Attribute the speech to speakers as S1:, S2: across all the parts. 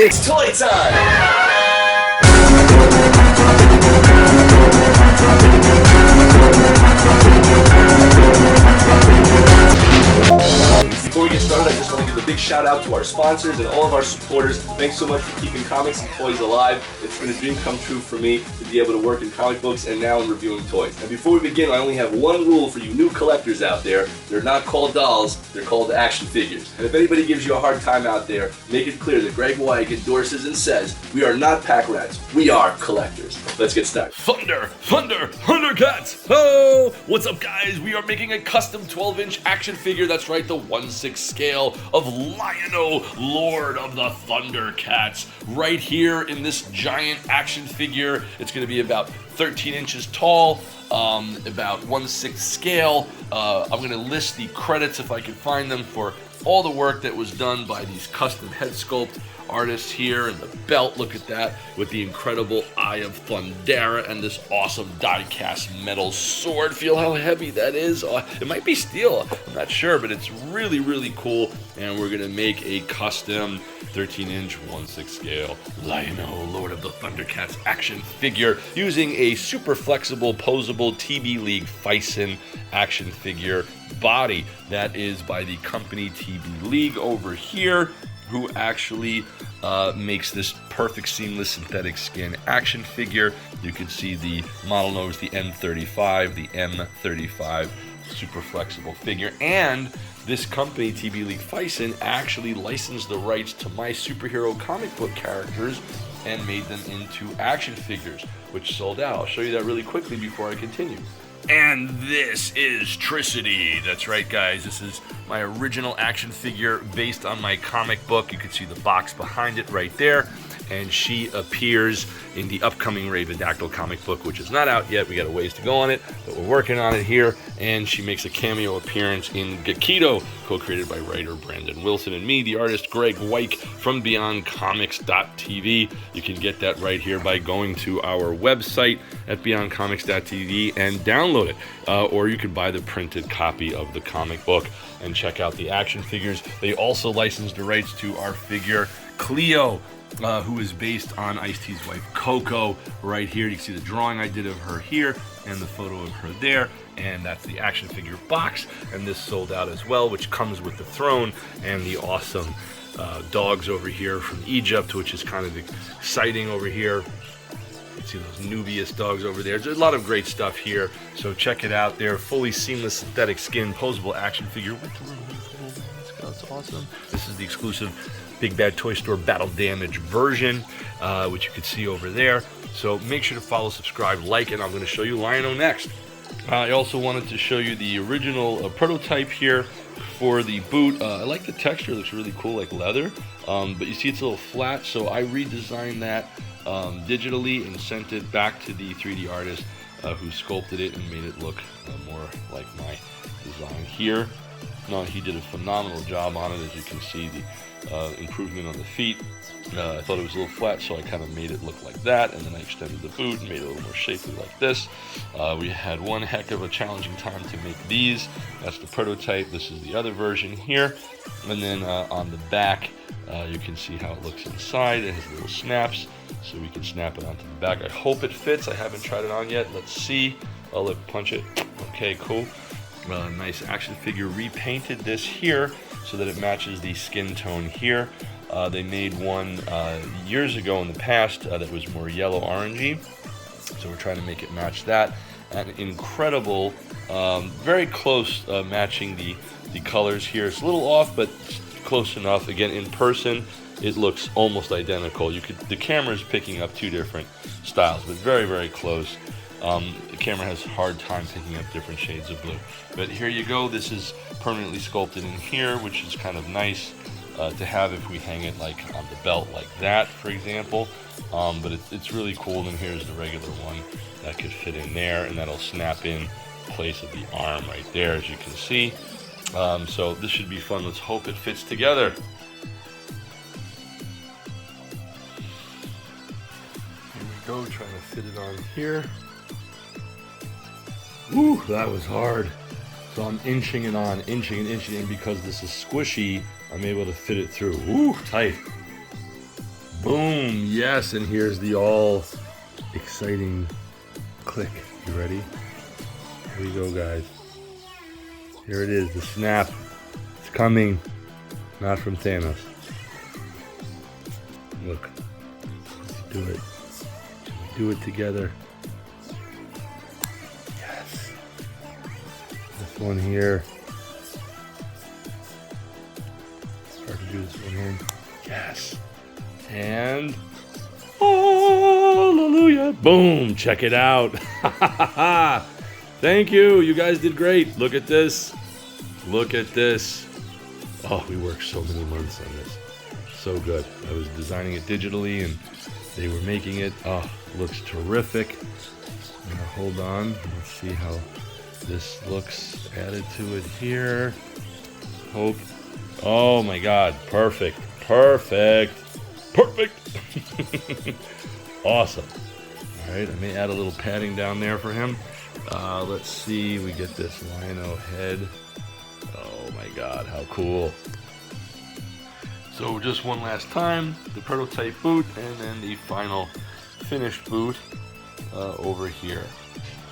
S1: It's toy time! Before we get started, I just want to give a big shout out to our sponsors and all of our supporters. Thanks so much for keeping comics and toys alive. It's been a dream come true for me to be able to work in comic books and now in reviewing toys. And before we begin, I only have one rule for you new collectors out there. They're not called dolls, they're called action figures. And if anybody gives you a hard time out there, make it clear that Graig Weich endorses and says, we are not pack rats, we are collectors. Let's get started.
S2: Thundercats! Oh, what's up guys? We are making a custom 12-inch action figure. That's right, the 1/6 scale of Lion-O, Lord of the Thundercats. Right here in this giant action figure. It's going to be about 13 inches tall, about 1/6 scale. I'm going to list the credits if I can find them for all the work that was done by these custom head sculpt artists here, and the belt, look at that, with the incredible Eye of Thundera and this awesome die-cast metal sword. Feel how heavy that is. It might be steel, I'm not sure, but it's really, really cool. And we're gonna make a custom 13-inch 1/6 scale Lion-O, Lord of the Thundercats action figure using a super flexible, posable TBLeague Phicen action figure body. That is by the company TBLeague over here, who actually makes this perfect seamless synthetic skin action figure. You can see the model number is the N35, the M35 super flexible figure, and this company, TBLeague Phicen, actually licensed the rights to my superhero comic book characters and made them into action figures, which sold out. I'll show you that really quickly before I continue. And this is Tricity. That's right, guys. This is my original action figure based on my comic book. You can see the box behind it right there. And she appears in the upcoming Ravendactyl comic book, which is not out yet. We got a ways to go on it, but we're working on it here. And she makes a cameo appearance in Gekido, co-created by writer Brandon Wilson and me, the artist Graig Weich from BeyondComics.tv. You can get that right here by going to our website at BeyondComics.tv and download it. Or you could buy the printed copy of the comic book and check out the action figures. They also licensed the rights to our figure Cleo, who is based on Ice-T's wife Coco. Right here, you can see the drawing I did of her here and the photo of her there, and that's the action figure box. And this sold out as well, which comes with the throne and the awesome dogs over here from Egypt, which is kind of exciting over here. You can see those Nubius dogs over there. There's a lot of great stuff here, so check it out. They're fully seamless synthetic skin posable action figure with the little that's awesome. This is the exclusive Big Bad Toy Store Battle Damage version, which you can see over there. So make sure to follow, subscribe, like, and I'm going to show you Lion-O next. I also wanted to show you the original prototype here for the boot. I like the texture, it looks really cool, like leather, but you see it's a little flat, so I redesigned that digitally and sent it back to the 3D artist who sculpted it and made it look more like my design here. No, he did a phenomenal job on it. As you can see, the improvement on the feet. I thought it was a little flat, so I kind of made it look like that, and then I extended the boot and made it a little more shapely like this. We had one heck of a challenging time to make these. That's the prototype. This is the other version here. And then on the back, you can see how it looks inside. It has little snaps, so we can snap it onto the back. I hope it fits. I haven't tried it on yet. Let's see. Oh, look, punch it. Okay, cool. Nice action figure. Repainted this here so that it matches the skin tone here. They made one years ago in the past that was more yellow orangey, so we're trying to make it match that. And incredible, very close matching the colors here. It's a little off, but close enough. Again, in person it looks almost identical. The camera is picking up two different styles, but very, very close. The camera has a hard time picking up different shades of blue. But here you go. This is permanently sculpted in here, which is kind of nice to have if we hang it like on the belt like that, for example. But it's really cool. And here's the regular one that could fit in there, and that'll snap in place of the arm right there, as you can see. So this should be fun. Let's hope it fits together. Here we go, trying to fit it on here. Woo, that was hard. So I'm inching it on, inching and inching, and because this is squishy, I'm able to fit it through. Woo, tight. Boom, yes, and here's the all exciting click. You ready? Here we go, guys. Here it is, the snap. It's coming, not from Thanos. Look, let's do it. Do it together. Yes. This one here. Hard to do this one here. Yes. And hallelujah. Boom. Check it out. Thank you. You guys did great. Look at this. Look at this. Oh, we worked so many months on this. So good. I was designing it digitally and they were making it. Oh, looks terrific. Now hold on. Let's see how this looks added to it here. Hope. Oh my God. Perfect. Perfect. Perfect. Awesome. All right. I may add a little padding down there for him. Let's see. We get this lino head. Oh my God. How cool. So just one last time, the prototype boot and then the final finished boot over here.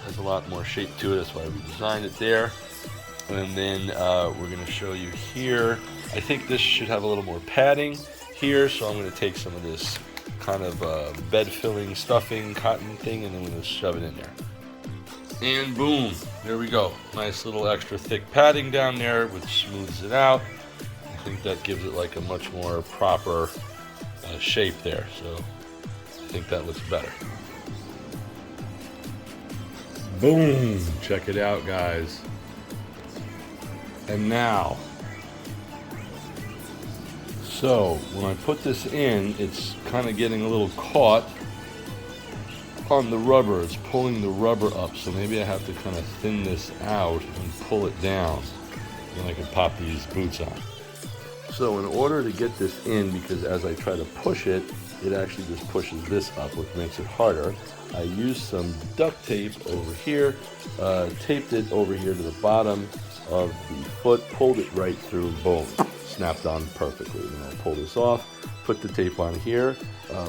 S2: Has a lot more shape to it, that's why we designed it there. And then we're going to show you here. I think this should have a little more padding here, so I'm going to take some of this kind of bed filling, stuffing, cotton thing, and then I'm going to shove it in there. And boom, there we go. Nice little extra thick padding down there, which smooths it out. I think that gives it like a much more proper shape there, so I think that looks better. Boom! Check it out, guys. And now, so when I put this in, it's kind of getting a little caught on the rubber. It's pulling the rubber up, so maybe I have to kind of thin this out and pull it down. Then I can pop these boots on. So in order to get this in, because as I try to push it, it actually just pushes this up, which makes it harder. I used some duct tape over here, taped it over here to the bottom of the foot, pulled it right through, boom, snapped on perfectly. Then I'll pull this off, put the tape on here,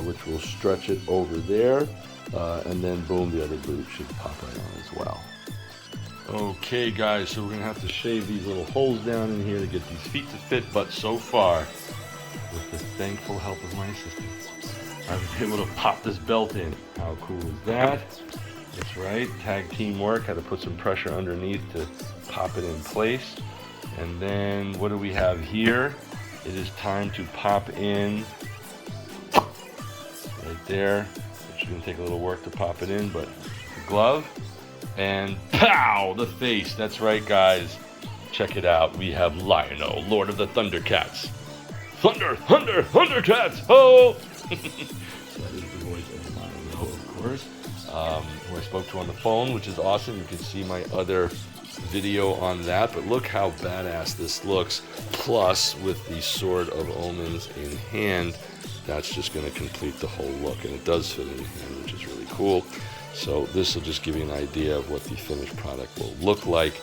S2: which will stretch it over there, and then boom, the other boot should pop right on as well. Okay guys, so we're going to have to shave these little holes down in here to get these feet to fit, but so far, with the thankful help of my assistant, I've been able to pop this belt in. How cool is that? That's right, tag team work, had to put some pressure underneath to pop it in place. And then what do we have here? It is time to pop in right there, which is going to take a little work to pop it in, but the glove. And pow! The face. That's right, guys. Check it out. We have Lionel, Lord of the Thundercats. Thundercats! Ho! So that is the voice of Lionel, of course. Who I spoke to on the phone, which is awesome. You can see my other video on that. But look how badass this looks. Plus, with the Sword of Omens in hand, that's just going to complete the whole look. And it does fit in hand, which is really cool. So this will just give you an idea of what the finished product will look like.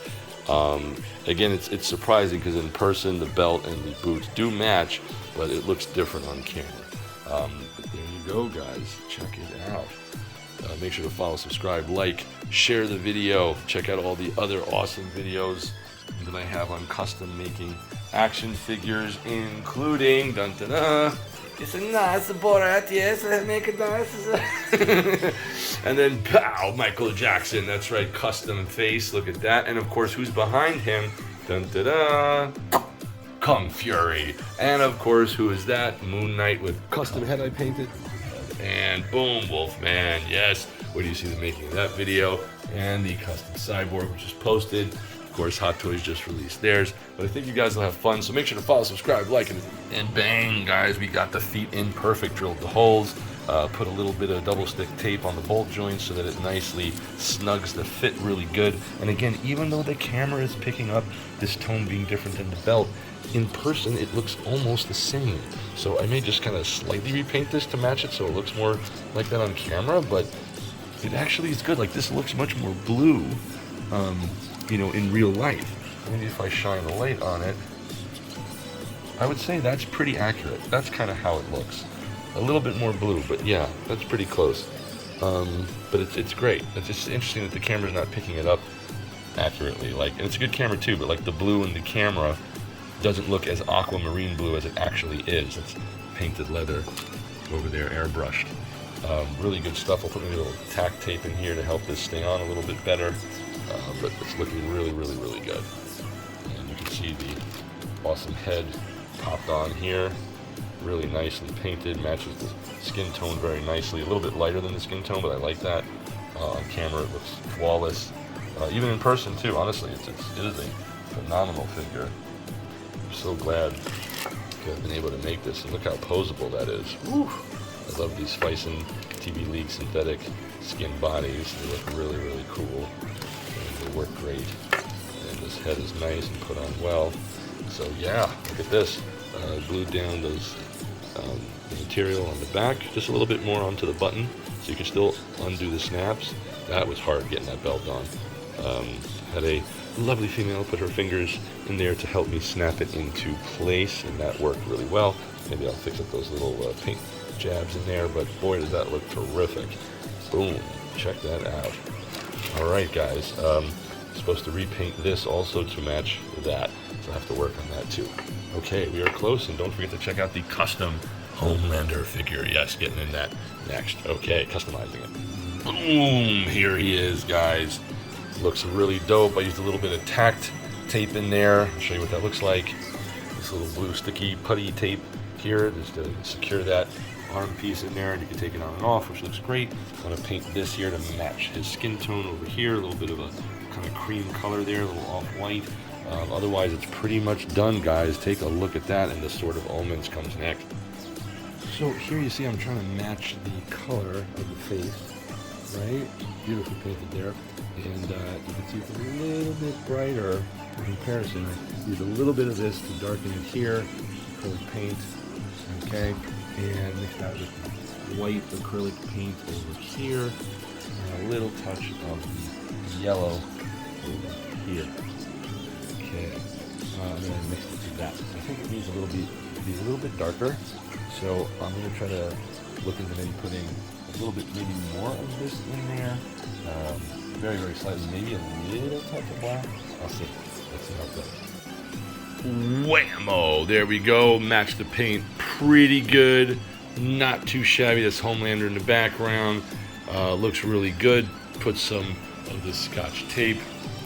S2: Again, it's surprising because in person the belt and the boots do match, but it looks different on camera. But there you go, guys. Check it out. Make sure to follow, subscribe, like, share the video. Check out all the other awesome videos that I have on custom making action figures, including dun-dun-dun. It's a nice Borat, yes, make it nice. And then, pow, Michael Jackson. That's right, custom face. Look at that. And of course, who's behind him? Dun da da. Kung Fury. And of course, who is that? Moon Knight with custom head I painted. And boom, Wolfman. Yes. Where do you see the making of that video? And the custom cyborg, which is posted. Of course, Hot Toys just released theirs, but I think you guys will have fun, so make sure to follow, subscribe, like, and bang, guys, we got the feet in perfect, drilled the holes, put a little bit of double stick tape on the bolt joints so that it nicely snugs the fit really good. And again, even though the camera is picking up this tone being different than the belt, in person it looks almost the same. So I may just kind of slightly repaint this to match it so it looks more like that on camera, but it actually is good. Like, this looks much more blue. You know, in real life. Maybe if I shine a light on it, I would say that's pretty accurate. That's kind of how it looks. a little bit more blue, but yeah, that's pretty close. But it's great. It's just interesting that the camera's not picking it up accurately. Like, and it's a good camera too, but like the blue in the camera doesn't look as aquamarine blue as it actually is. It's painted leather over there, airbrushed. Really good stuff. I'll put maybe a little tack tape in here to help this stay on a little bit better. But it's looking really, really, really good. And you can see the awesome head popped on here. Really nicely painted, matches the skin tone very nicely. A little bit lighter than the skin tone, but I like that. On camera, it looks flawless. Even in person too, honestly, it is a phenomenal figure. I'm so glad to have been able to make this, and look how posable that is. Woo. I love these Phicen TBLeague synthetic skin bodies. They look really, really cool, and they work great. And this head is nice and put on well. So yeah, look at this. Glued down those the material on the back, just a little bit more onto the button, so you can still undo the snaps. That was hard getting that belt on. Had a lovely female put her fingers in there to help me snap it into place, and that worked really well. Maybe I'll fix up those little paint jabs in there, but boy does that look terrific. Boom, check that out. All right guys, supposed to repaint this also to match that, so I have to work on that too. Okay, we are close, and don't forget to check out the custom Homelander figure. Yes, getting in that next. Okay, customizing it. Boom, here he is, guys. Looks really dope. I used a little bit of tacked tape in there. I'll show you what that looks like. This little blue sticky putty tape here, just to secure that arm piece in there, and you can take it on and off, which looks great. I'm going to paint this here to match his skin tone over here. A little bit of a kind of cream color there, a little off-white. Otherwise, it's pretty much done, guys. Take a look at that, and the Sword of Omens comes next. So here you see I'm trying to match the color of the face, right? Beautifully painted there. And you can see it's a little bit brighter in comparison. I use a little bit of this to darken it here, acrylic paint, okay? And mix that with the white acrylic paint over here, and a little touch of the yellow over here. Okay, and then I mixed it to that. I think it needs a little bit darker. So I'm going to try to look into maybe putting a little bit, maybe more of this in there. Very, very slightly, maybe a little touch of black. I'll see. Let's see how it goes. Whammo! There we go. Match the paint pretty good. Not too shabby. This Homelander in the background. Looks really good. Put some of this Scotch tape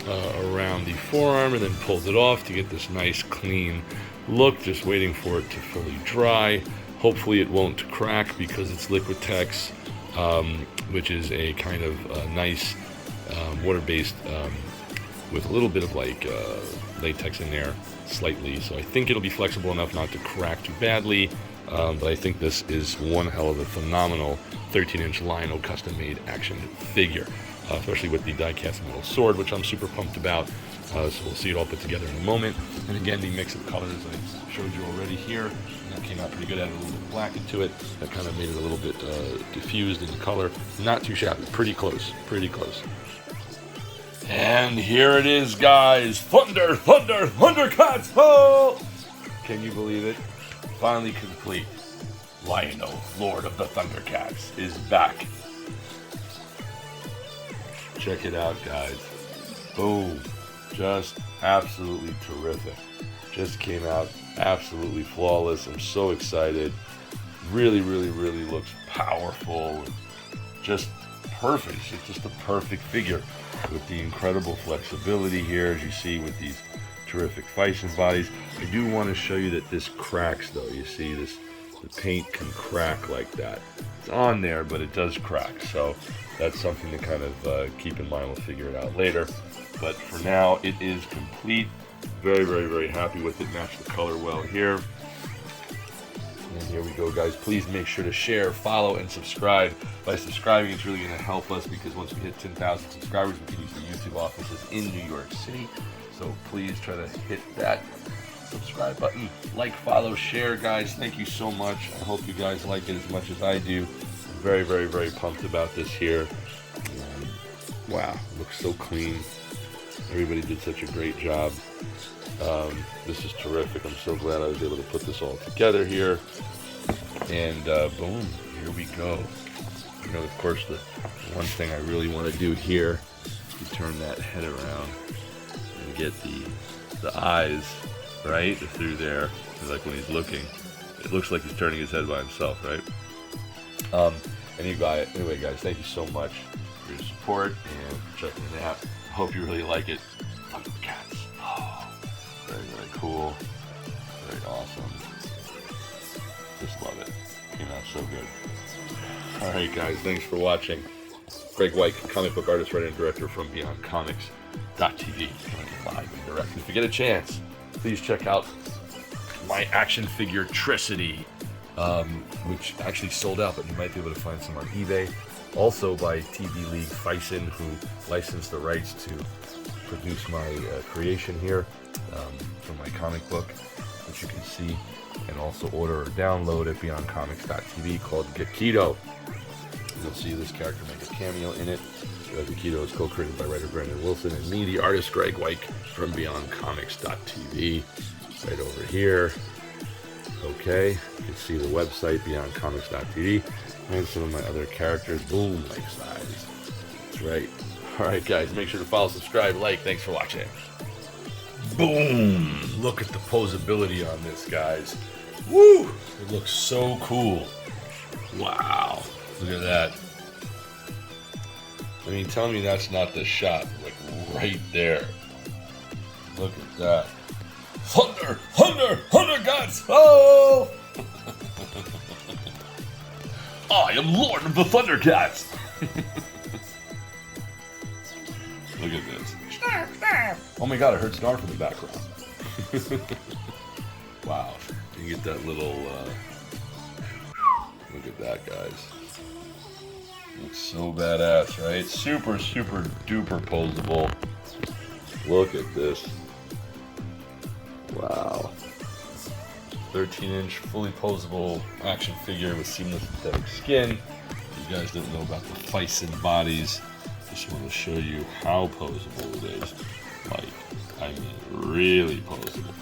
S2: around the forearm and then pulled it off to get this nice clean look. Just waiting for it to fully dry. Hopefully it won't crack because it's Liquitex, which is a kind of nice water-based with a little bit of like latex in there slightly. So I think it'll be flexible enough not to crack too badly. But I think this is one hell of a phenomenal 13-inch Lion-O custom-made action figure, especially with the die-cast metal sword, which I'm super pumped about. So we'll see it all put together in a moment. And again, the mix of colors I showed you already here, that came out pretty good. Added a little bit of black into it. That kind of made it a little bit diffused in the color. Not too shabby. Pretty close. Pretty close. And here it is, guys. Thundercats! Oh! Can you believe it? Finally complete. Lion-O, Lord of the Thundercats, is back. Check it out, guys. Boom. Just absolutely terrific. Just came out absolutely flawless. I'm so excited. Really, really, really looks powerful. Just perfect. It's just a perfect figure with the incredible flexibility here, as you see with these terrific Phicen bodies. I do want to show you that this cracks, though. You see this, the paint can crack like that. It's on there, but it does crack. So that's something to kind of keep in mind. We'll figure it out later. But for now, it is complete. Very, very, very happy with it. Matched the color well here. And here we go, guys. Please make sure to share, follow, and subscribe. By subscribing, it's really going to help us, because once we hit 10,000 subscribers, we can use the YouTube offices in New York City. So please try to hit that subscribe button. Like, follow, share, guys. Thank you so much. I hope you guys like it as much as I do. I'm very, very, very pumped about this here. Wow, looks so clean. Everybody did such a great job. This is terrific. I'm so glad I was able to put this all together here. And boom, here we go. You know, of course, the one thing I really want to do here, you turn that head around and get the eyes right through there. Like when he's looking, it looks like he's turning his head by himself, right? Anyway, guys, thank you so much for your support and for checking it out. I hope you really like it. Thundercats. Oh, very, very cool. Very awesome. Just love it. Came out so good. Alright, guys, thanks for watching. Graig, comic book artist, writer, and director from BeyondComics.tv. Live and direct. If you get a chance, please check out my action figure Tricity, which actually sold out, but you might be able to find some on eBay. Also by TBLeague Phicen, who licensed the rights to produce my creation here for my comic book, which you can see and also order or download at BeyondComics.tv, called Gekido. You'll see this character make a cameo in it. Gekido is co-created by writer Brandon Wilson and me, the artist Graig Weich from BeyondComics.tv. Right over here. Okay, you can see the website BeyondComics.tv and some of my other characters. Boom, life size. That's right. Alright, guys, make sure to follow, subscribe, like. Thanks for watching. Boom! Look at the posability on this, guys. Woo! It looks so cool. Wow. Look at that. I mean, tell me that's not the shot. Like, right there. Look at that. Thundercats! Oh! I am Lord of the Thundercats! Look at this. Oh my god, I heard Snarf in the background. Wow. You get that little, look at that, guys. Looks so badass, right? Super, super duper posable. Look at this. Wow. 13-inch, fully posable action figure with seamless synthetic skin. If you guys didn't know about the Phicen bodies, just want to show you how posable it is. Like, I mean, really posable.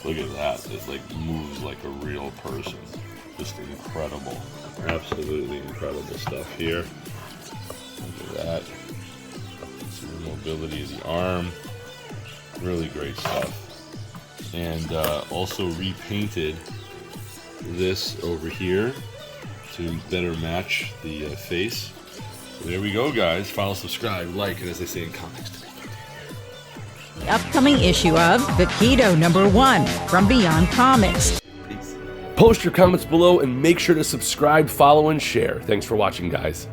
S2: Look at that. It like moves like a real person. Just incredible. Absolutely incredible stuff here. Look at that. See the mobility of the arm. Really great stuff. And also repainted this over here to better match the face. So there we go, guys. Follow, subscribe, like, and as they say in comics,
S3: The upcoming issue of Gekido #1 from Beyond Comics.
S1: Post your comments below and make sure to subscribe, follow, and share. Thanks for watching, guys.